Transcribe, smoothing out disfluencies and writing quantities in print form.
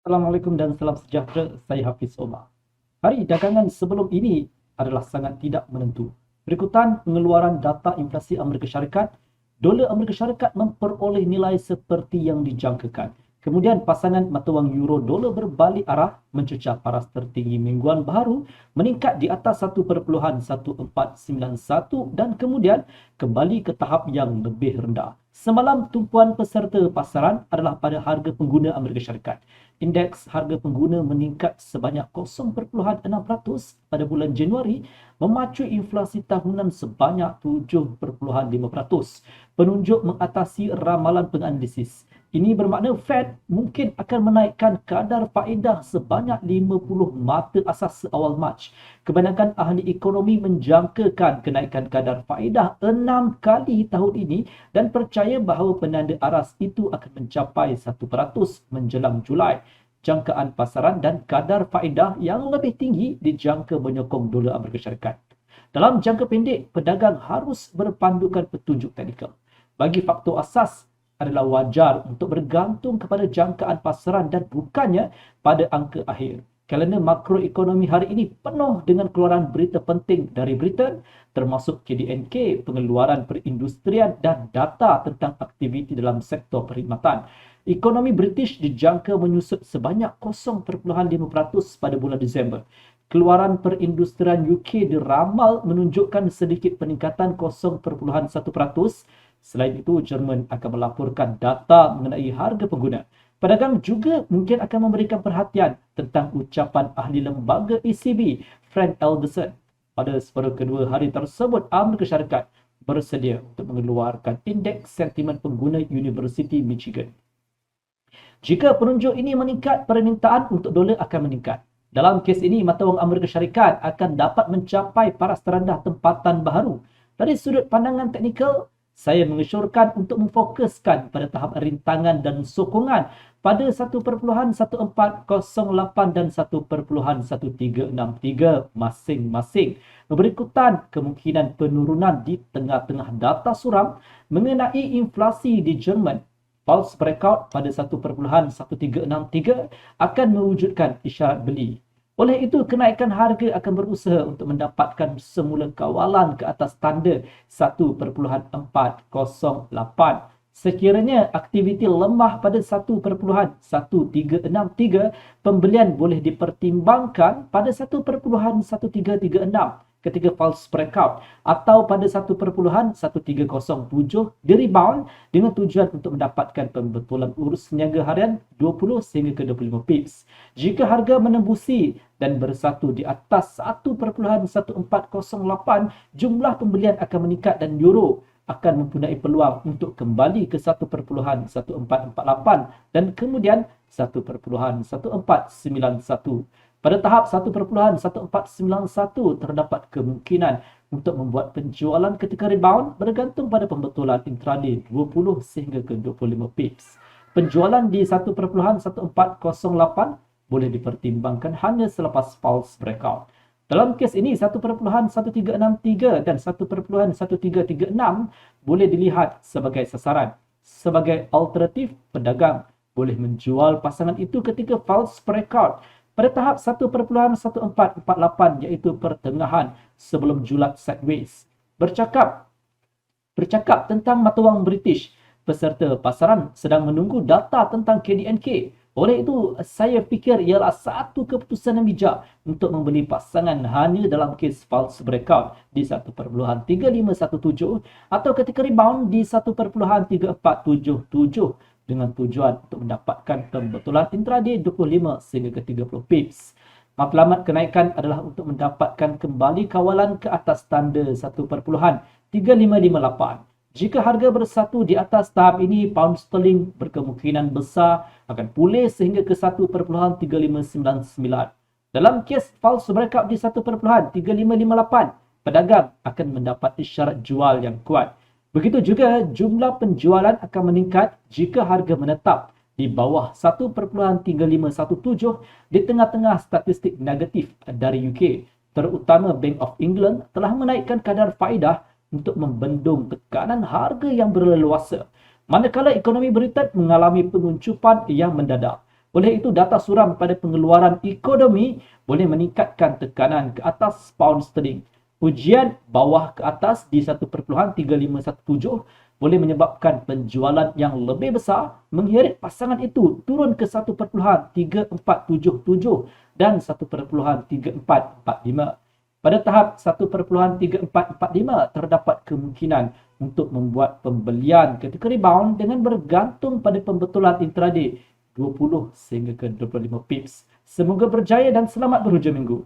Assalamualaikum dan salam sejahtera. Saya Hafiz Omar. Hari dagangan sebelum ini adalah sangat tidak menentu. Berikutan pengeluaran data inflasi Amerika Syarikat, dolar Amerika Syarikat memperoleh nilai seperti yang dijangkakan. Kemudian pasangan mata wang euro dolar berbalik arah mencecah paras tertinggi mingguan baru meningkat di atas 1.1491 dan kemudian kembali ke tahap yang lebih rendah. Semalam tumpuan peserta pasaran adalah pada harga pengguna Amerika Syarikat. Indeks harga pengguna meningkat sebanyak 0.6% pada bulan Januari, memacu inflasi tahunan sebanyak 7.5%. Penunjuk mengatasi ramalan penganalisis. Ini bermakna Fed mungkin akan menaikkan kadar faedah sebanyak 50 mata asas seawal Mac. Kebanyakan ahli ekonomi menjangkakan kenaikan kadar faedah 6 kali tahun ini dan percaya bahawa penanda aras itu akan mencapai 1% menjelang Julai. Jangkaan pasaran dan kadar faedah yang lebih tinggi dijangka menyokong dolar Amerika Syarikat. Dalam jangka pendek, pedagang harus berpandukan petunjuk teknikal. Bagi faktor asas adalah wajar untuk bergantung kepada jangkaan pasaran dan bukannya pada angka akhir. Kalender makroekonomi hari ini penuh dengan keluaran berita penting dari Britain, termasuk KDNK, pengeluaran perindustrian dan data tentang aktiviti dalam sektor perkhidmatan. Ekonomi British dijangka menyusut sebanyak 0.5% pada bulan Disember. Keluaran perindustrian UK diramal menunjukkan sedikit peningkatan 0.1%. Selain itu, Jerman akan melaporkan data mengenai harga pengguna. Pedagang juga mungkin akan memberikan perhatian tentang ucapan ahli lembaga ECB, Frank Alderson. Pada separuh kedua hari tersebut, Amerika Syarikat bersedia untuk mengeluarkan indeks sentimen pengguna University Michigan. Jika penunjuk ini meningkat, permintaan untuk dolar akan meningkat. Dalam kes ini, mata wang Amerika Syarikat akan dapat mencapai paras terendah tempatan baharu. Dari sudut pandangan teknikal, saya mengesyorkan untuk memfokuskan pada tahap rintangan dan sokongan pada 1.1408 dan 1.1363 masing-masing. Berikutan kemungkinan penurunan di tengah-tengah data suram mengenai inflasi di Jerman. False breakout pada 1.1363 akan mewujudkan isyarat beli. Oleh itu, kenaikan harga akan berusaha untuk mendapatkan semula kawalan ke atas tanda 1.408. Sekiranya aktiviti lemah pada 1.1363, pembelian boleh dipertimbangkan pada 1.1336 ketika false breakout atau pada 1.1307 di rebound dengan tujuan untuk mendapatkan pembetulan urus niaga harian 20 sehingga ke 25 pips. Jika harga menembusi dan bersatu di atas 1.1408, jumlah pembelian akan meningkat dan euro akan mempunyai peluang untuk kembali ke 1.1448 dan kemudian 1.1491. Pada tahap 1.1491 terdapat kemungkinan untuk membuat penjualan ketika rebound bergantung pada pembetulan intraday 20 sehingga ke 25 pips. Penjualan di 1.1408 boleh dipertimbangkan hanya selepas false breakout. Dalam kes ini 1.1363 dan 1.1336 boleh dilihat sebagai sasaran. Sebagai alternatif, pedagang boleh menjual pasangan itu ketika false breakout pada tahap 1.1448 iaitu pertengahan sebelum julat sideways. Bercakap tentang mata wang British, peserta pasaran sedang menunggu data tentang KDNK. Oleh itu, saya fikir ialah satu keputusan yang bijak untuk membeli pasangan hanya dalam kes false breakout di 1.3517 atau ketika rebound di 1.3477 dengan tujuan untuk mendapatkan pembetulan intraday 25 sehingga ke 30 pips. Matlamat kenaikan adalah untuk mendapatkan kembali kawalan ke atas tanda 1.3558. Jika harga bersatu di atas tahap ini, pound sterling berkemungkinan besar akan pulih sehingga ke 1.3599. Dalam kes false breakout di 1.3558, pedagang akan mendapat isyarat jual yang kuat. Begitu juga jumlah penjualan akan meningkat jika harga menetap di bawah 1.3517 di tengah-tengah statistik negatif dari UK. Terutama Bank of England telah menaikkan kadar faedah untuk membendung tekanan harga yang berleluasa. Manakala ekonomi Britain mengalami penguncupan yang mendadak. Oleh itu, data suram pada pengeluaran ekonomi boleh meningkatkan tekanan ke atas pound sterling. Ujian bawah ke atas di 1.3517 boleh menyebabkan penjualan yang lebih besar mengheret pasangan itu turun ke 1.3477 dan 1.3445. Pada tahap 1.3445 terdapat kemungkinan untuk membuat pembelian ketika rebound dengan bergantung pada pembetulan intraday 20 sehingga ke 25 pips. Semoga berjaya dan selamat berhujung minggu.